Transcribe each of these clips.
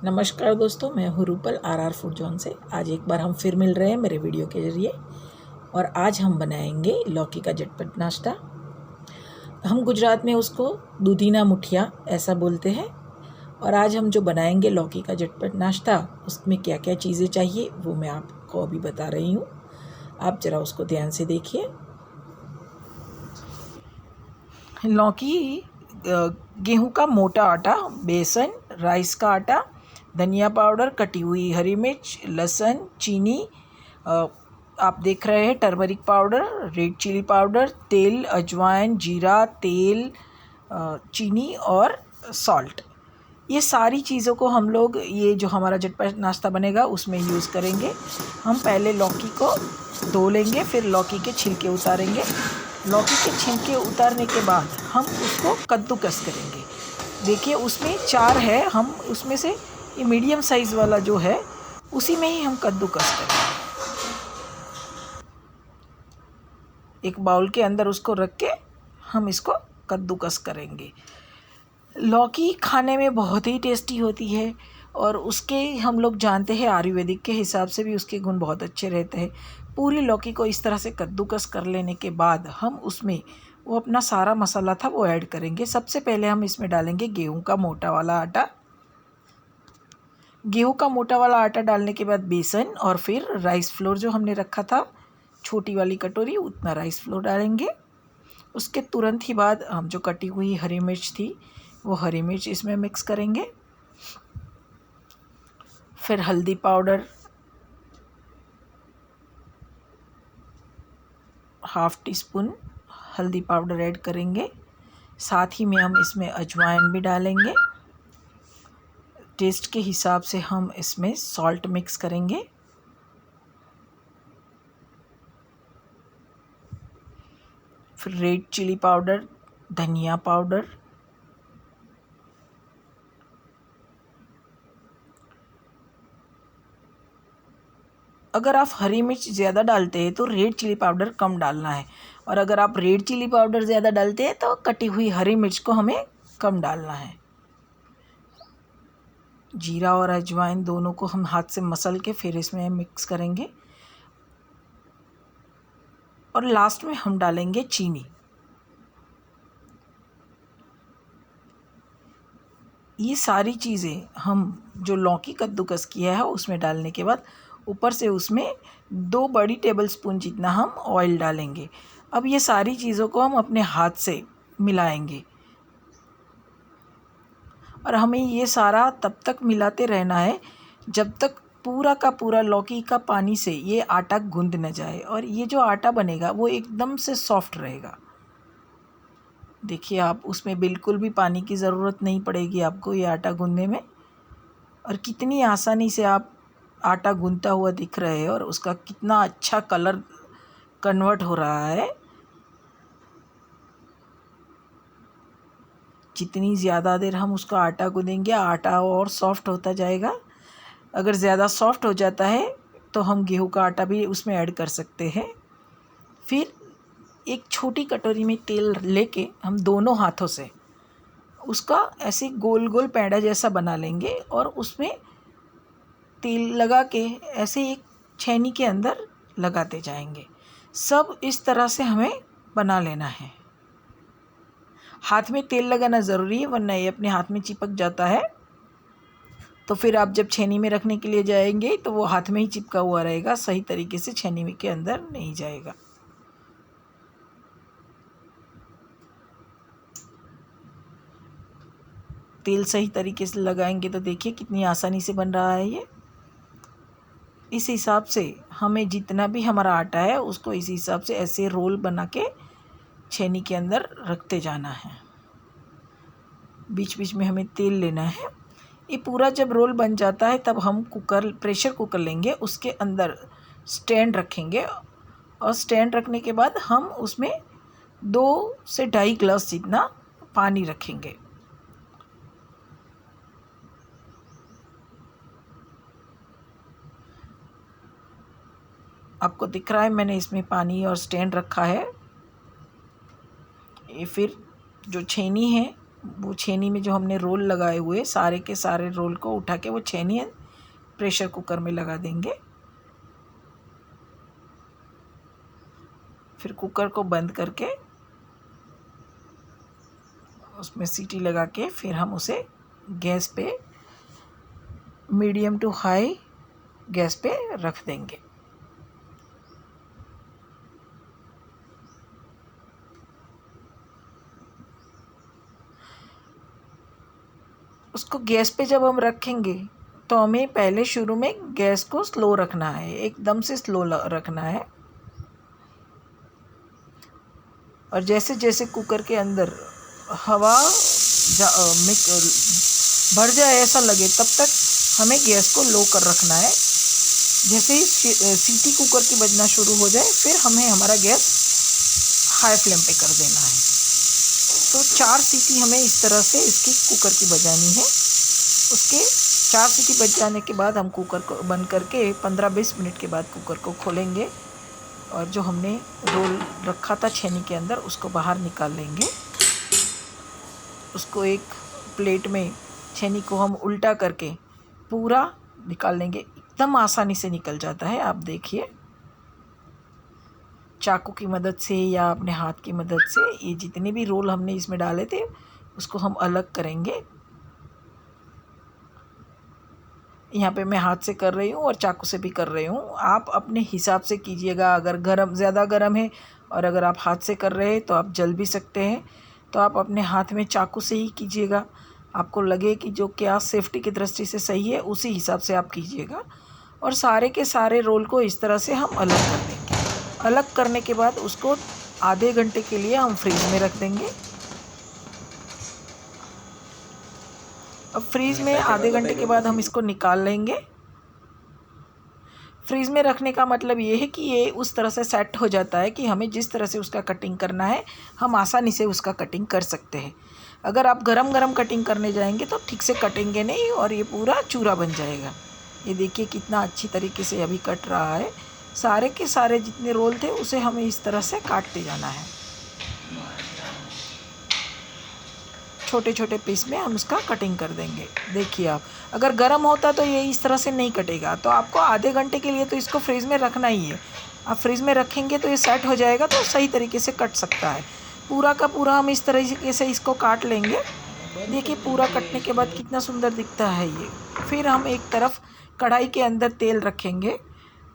नमस्कार दोस्तों, मैं हूँ रूपल RR फूड जोन से। आज एक बार हम फिर मिल रहे हैं मेरे वीडियो के ज़रिए और आज हम बनाएंगे लौकी का झटपट नाश्ता। हम गुजरात में उसको दूधीना मुठिया ऐसा बोलते हैं। और आज हम जो बनाएंगे लौकी का झटपट नाश्ता, उसमें क्या क्या चीज़ें चाहिए वो मैं आपको अभी बता रही हूँ। आप ज़रा उसको ध्यान से देखिए। लौकी, गेहूं का मोटा आटा, बेसन, राइस का आटा, धनिया पाउडर, कटी हुई हरी मिर्च, लहसुन, चीनी, आप देख रहे हैं turmeric powder, red chilli powder, तेल, अजवाइन, जीरा, तेल, चीनी और सॉल्ट। ये सारी चीज़ों को हम लोग, ये जो हमारा झटपट नाश्ता बनेगा उसमें यूज़ करेंगे। हम पहले लौकी को धो लेंगे, फिर लौकी के छिलके उतारेंगे। लौकी के छिलके उतारने के बाद हम उसको कद्दूकस करेंगे। देखिए उसमें 4 है, हम उसमें से ये मीडियम साइज़ वाला जो है उसी में ही हम कद्दूकस करेंगे। एक बाउल के अंदर उसको रख के हम इसको कद्दूकस करेंगे। लौकी खाने में बहुत ही टेस्टी होती है और उसके हम लोग जानते हैं आयुर्वेदिक के हिसाब से भी उसके गुण बहुत अच्छे रहते हैं। पूरी लौकी को इस तरह से कद्दूकस कर लेने के बाद हम उसमें वो अपना सारा मसाला था वो ऐड करेंगे। सबसे पहले हम इसमें डालेंगे गेहूं का मोटा वाला आटा। गेहूं का मोटा वाला आटा डालने के बाद बेसन और फिर राइस फ्लोर जो हमने रखा था, छोटी वाली कटोरी उतना राइस फ्लोर डालेंगे। उसके तुरंत ही बाद हम जो कटी हुई हरी मिर्च थी वो हरी मिर्च इसमें मिक्स करेंगे। फिर हल्दी पाउडर ½ टीस्पून हल्दी पाउडर ऐड करेंगे। साथ ही में हम इसमें अजवाइन भी डालेंगे। टेस्ट के हिसाब से हम इसमें सॉल्ट मिक्स करेंगे। फिर रेड चिली पाउडर, धनिया पाउडर, अगर आप हरी मिर्च ज़्यादा डालते हैं तो रेड चिली पाउडर कम डालना है, और अगर आप रेड चिली पाउडर ज़्यादा डालते हैं तो कटी हुई हरी मिर्च को हमें कम डालना है। जीरा और अजवाइन दोनों को हम हाथ से मसल के फिर इसमें मिक्स करेंगे और लास्ट में हम डालेंगे चीनी। ये सारी चीज़ें हम जो लौकी कद्दूकस किया है उसमें डालने के बाद ऊपर से उसमें 2 बड़ी टेबलस्पून जितना हम ऑयल डालेंगे। अब ये सारी चीज़ों को हम अपने हाथ से मिलाएंगे और हमें ये सारा तब तक मिलाते रहना है जब तक पूरा का पूरा लौकी का पानी से ये आटा गूंद न जाए और ये जो आटा बनेगा वो एकदम से सॉफ्ट रहेगा। देखिए आप, उसमें बिल्कुल भी पानी की ज़रूरत नहीं पड़ेगी आपको ये आटा गूंदने में, और कितनी आसानी से आप आटा गूंदता हुआ दिख रहे हैं और उसका कितना अच्छा कलर कन्वर्ट हो रहा है। जितनी ज़्यादा देर हम उसका आटा गूंदेंगे आटा और सॉफ्ट होता जाएगा। अगर ज़्यादा सॉफ्ट हो जाता है तो हम गेहूं का आटा भी उसमें ऐड कर सकते हैं। फिर एक छोटी कटोरी में तेल लेके हम दोनों हाथों से उसका ऐसे गोल गोल पेड़ा जैसा बना लेंगे और उसमें तेल लगा के ऐसे एक छेनी के अंदर लगाते जाएंगे। सब इस तरह से हमें बना लेना है। हाथ में तेल लगाना ज़रूरी है वरना ये अपने हाथ में चिपक जाता है, तो फिर आप जब छेनी में रखने के लिए जाएंगे तो वो हाथ में ही चिपका हुआ रहेगा, सही तरीके से छेनी के अंदर नहीं जाएगा। तेल सही तरीके से लगाएंगे तो देखिए कितनी आसानी से बन रहा है ये। इस हिसाब से हमें जितना भी हमारा आटा है उसको इस हिसाब से ऐसे रोल बना के छेनी के अंदर रखते जाना है। बीच बीच में हमें तेल लेना है। ये पूरा जब रोल बन जाता है तब हम प्रेशर कुकर लेंगे, उसके अंदर स्टैंड रखेंगे और स्टैंड रखने के बाद हम उसमें 2 से 2.5 गिलास जितना पानी रखेंगे। आपको दिख रहा है मैंने इसमें पानी और स्टैंड रखा है। ये फिर जो छेनी है वो छेनी में जो हमने रोल लगाए हुए सारे के सारे रोल को उठा के वो छेनी प्रेशर कुकर में लगा देंगे। फिर कुकर को बंद करके उसमें सीटी लगा के फिर हम उसे गैस पे मीडियम टू हाई गैस पे रख देंगे। उसको गैस पे जब हम रखेंगे तो हमें पहले शुरू में गैस को स्लो रखना है, एकदम से स्लो रखना है। और जैसे जैसे कुकर के अंदर हवा भर जाए ऐसा लगे तब तक हमें गैस को लो कर रखना है। जैसे ही सीटी कुकर की बजना शुरू हो जाए फिर हमें हमारा गैस हाई फ्लेम पे कर देना है। तो 4 सीटी हमें इस तरह से इसकी कुकर की बजानी है। उसके 4 सीटी बज जाने के बाद हम कुकर को बंद करके 15-20 मिनट के बाद कुकर को खोलेंगे और जो हमने रोल रखा था छेनी के अंदर उसको बाहर निकाल लेंगे। उसको एक प्लेट में छेनी को हम उल्टा करके पूरा निकाल लेंगे। एकदम आसानी से निकल जाता है, आप देखिए। चाकू की मदद से या अपने हाथ की मदद से ये जितने भी रोल हमने इसमें डाले थे उसको हम अलग करेंगे। यहाँ पे मैं हाथ से कर रही हूँ और चाकू से भी कर रही हूँ। आप अपने हिसाब से कीजिएगा। अगर ज़्यादा गर्म है और अगर आप हाथ से कर रहे हैं तो आप जल भी सकते हैं, तो आप अपने हाथ में चाकू से ही कीजिएगा। आपको लगे कि जो क्या सेफ्टी की दृष्टि से सही है उसी हिसाब से आप कीजिएगा। और सारे के सारे रोल को इस तरह से हम अलग कर देंगे। अलग करने के बाद उसको आधे घंटे के लिए हम फ्रीज में रख देंगे। अब फ्रीज में आधे घंटे के बाद हम इसको निकाल लेंगे। फ्रीज में रखने का मतलब ये है कि ये उस तरह से सेट हो जाता है कि हमें जिस तरह से उसका कटिंग करना है हम आसानी से उसका कटिंग कर सकते हैं। अगर आप गरम गरम कटिंग करने जाएंगे तो ठीक से कटेंगे नहीं और ये पूरा चूरा बन जाएगा। ये देखिए कितना अच्छी तरीके से अभी कट रहा है। सारे के सारे जितने रोल थे उसे हमें इस तरह से काटते जाना है। छोटे छोटे पीस में हम उसका कटिंग कर देंगे। देखिए आप, अगर गर्म होता तो ये इस तरह से नहीं कटेगा। तो आपको आधे घंटे के लिए तो इसको फ्रीज़ में रखना ही है। आप फ्रीज़ में रखेंगे तो ये सेट हो जाएगा तो सही तरीके से कट सकता है। पूरा का पूरा हम इस तरीके से इसको काट लेंगे। देखिए पूरा कटने के बाद कितना सुंदर दिखता है ये। फिर हम एक तरफ कढ़ाई के अंदर तेल रखेंगे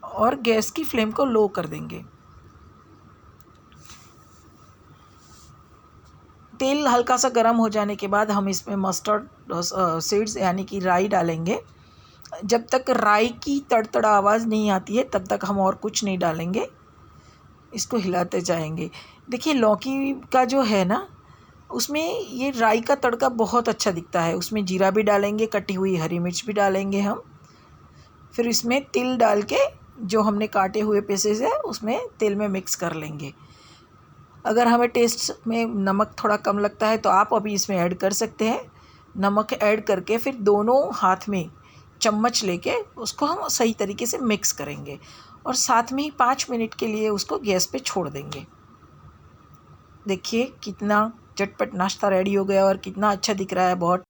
और गैस की फ्लेम को लो कर देंगे। तेल हल्का सा गर्म हो जाने के बाद हम इसमें मस्टर्ड सीड्स यानी कि राई डालेंगे। जब तक राई की तड़तड़ आवाज़ नहीं आती है तब तक हम और कुछ नहीं डालेंगे। इसको हिलाते जाएंगे। देखिए लौकी का जो है ना उसमें ये राई का तड़का बहुत अच्छा दिखता है। उसमें जीरा भी डालेंगे, कटी हुई हरी मिर्च भी डालेंगे हम। फिर इसमें तिल डाल के जो हमने काटे हुए पीसेस है उसमें तेल में मिक्स कर लेंगे। अगर हमें टेस्ट में नमक थोड़ा कम लगता है तो आप अभी इसमें ऐड कर सकते हैं। नमक ऐड करके फिर दोनों हाथ में चम्मच लेके उसको हम सही तरीके से मिक्स करेंगे और साथ में ही 5 मिनट के लिए उसको गैस पे छोड़ देंगे। देखिए कितना झटपट नाश्ता रेडी हो गया और कितना अच्छा दिख रहा है। बहुत